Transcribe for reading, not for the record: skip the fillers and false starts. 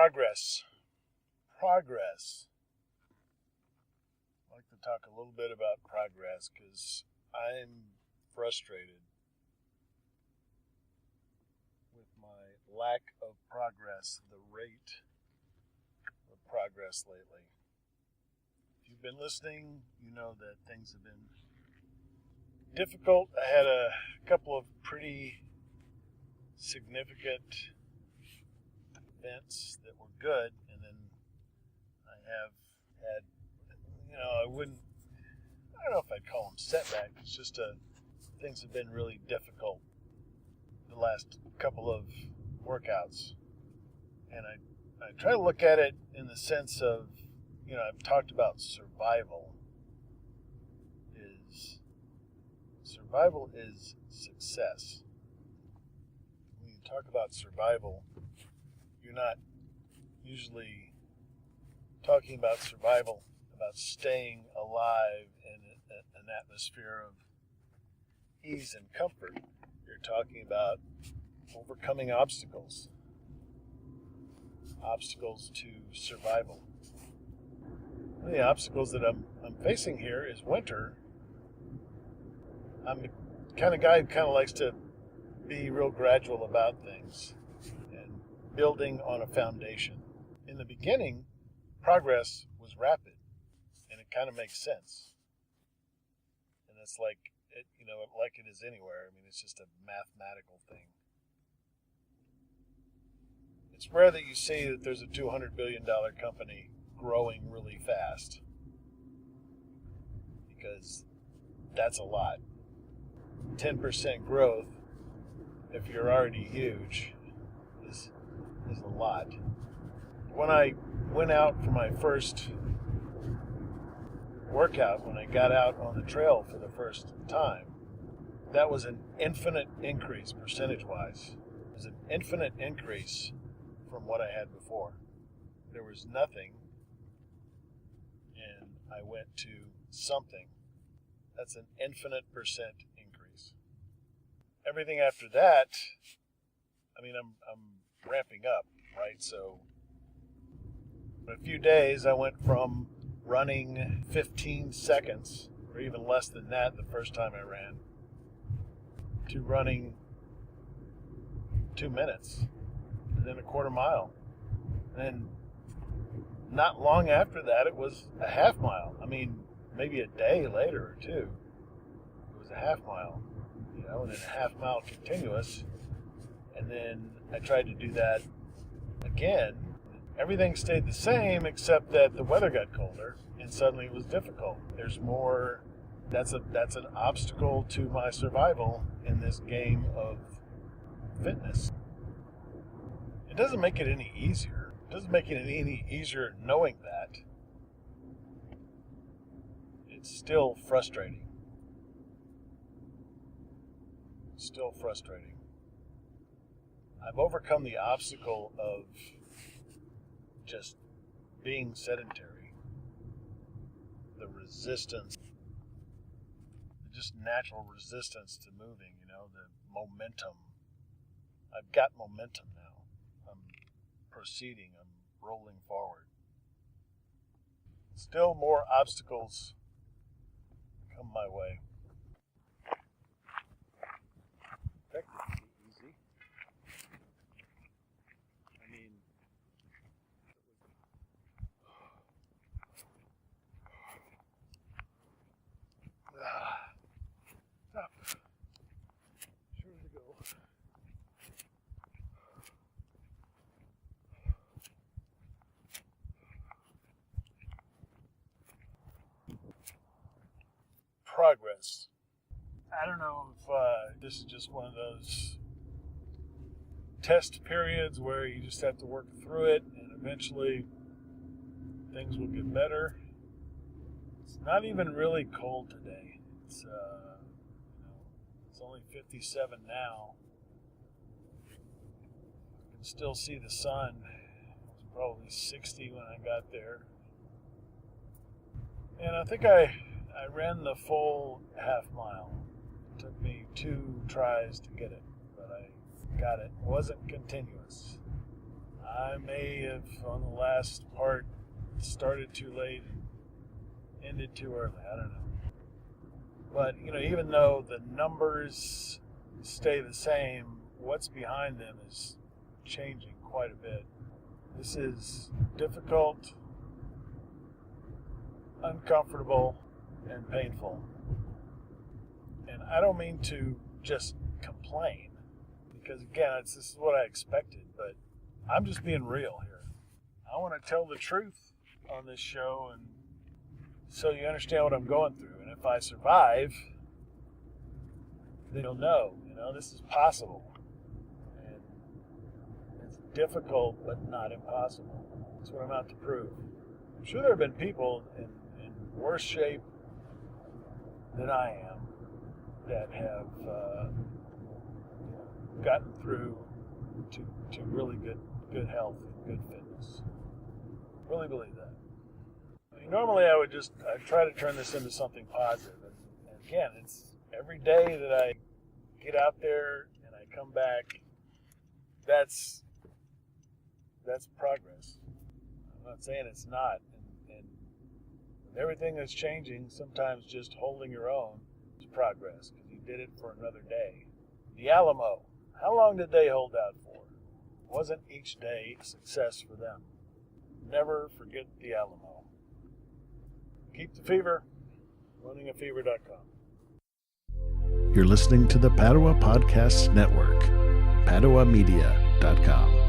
Progress. Progress. I'd like to talk a little bit about progress because I'm frustrated with my lack of progress, the rate of progress lately. If you've been listening, you know that things have been difficult. I had a couple of pretty significant events that were good, and then I have had, I don't know if I'd call them setbacks. It's just things have been really difficult the last couple of workouts. And I try to look at it in the sense of, I've talked about survival is success. When you talk about survival, you're not usually talking about survival, about staying alive in an atmosphere of ease and comfort. You're talking about overcoming obstacles to survival. One of the obstacles that I'm facing here is winter. I'm the kind of guy who kind of likes to be real gradual about things and building on a foundation. In the beginning, progress was rapid, and it kind of makes sense. And it's like it is anywhere. I mean, it's just a mathematical thing. It's rare that you see that there's a $200 billion company growing really fast, because that's a lot. 10% growth, if you're already huge, is a lot. When I went out for my first workout, when I got out on the trail for the first time, that was an infinite increase percentage-wise. It was an infinite increase from what I had before. There was nothing, and I went to something. That's an infinite percent increase. Everything after that, I'm ramping up, right? So in a few days, I went from running 15 seconds, or even less than that the first time I ran, to running 2 minutes, and then a quarter mile. And then not long after that, it was a half mile. Maybe a day later or two, it was a half mile, and then a half mile continuous. And then I tried to do that again. Everything stayed the same except that the weather got colder, and suddenly it was difficult. There's more. That's an obstacle to my survival in this game of fitness. It doesn't make it any easier. It doesn't make it any easier knowing that. It's still frustrating. Still frustrating. I've overcome the obstacle of just being sedentary. The resistance, just natural resistance to moving, the momentum. I've got momentum now. I'm proceeding. I'm rolling forward. Still more obstacles come my way. Expected to be easy. Stop. Sure to go. Progress. I don't know if this is just one of those test periods where you just have to work through it and eventually things will get better. It's not even really cold today. It's only 57 now. I can still see the sun. It was probably 60 when I got there. And I think I ran the full half mile. It took me 2 tries to get it, but I got it. It wasn't continuous. I may have, on the last part, started too late and ended too early. I don't know. But, even though the numbers stay the same, what's behind them is changing quite a bit. This is difficult, uncomfortable, and painful. And I don't mean to just complain, because again, this is what I expected, but I'm just being real here. I want to tell the truth on this show, and so you understand what I'm going through. And if I survive, then you'll know, this is possible. And it's difficult, but not impossible. That's what I'm out to prove. I'm sure there have been people in worse shape than I am that have gotten through to really good health and good fitness. Really believe that. Normally I try to turn this into something positive. And again, it's every day that I get out there and I come back, that's progress. I'm not saying it's not. And with everything that's changing, sometimes just holding your own is progress, because you did it for another day. The Alamo, how long did they hold out for? Wasn't each day a success for them? Never forget the Alamo. Keep the fever. runningafever.com. You're listening to the Padua Podcasts Network, paduamedia.com.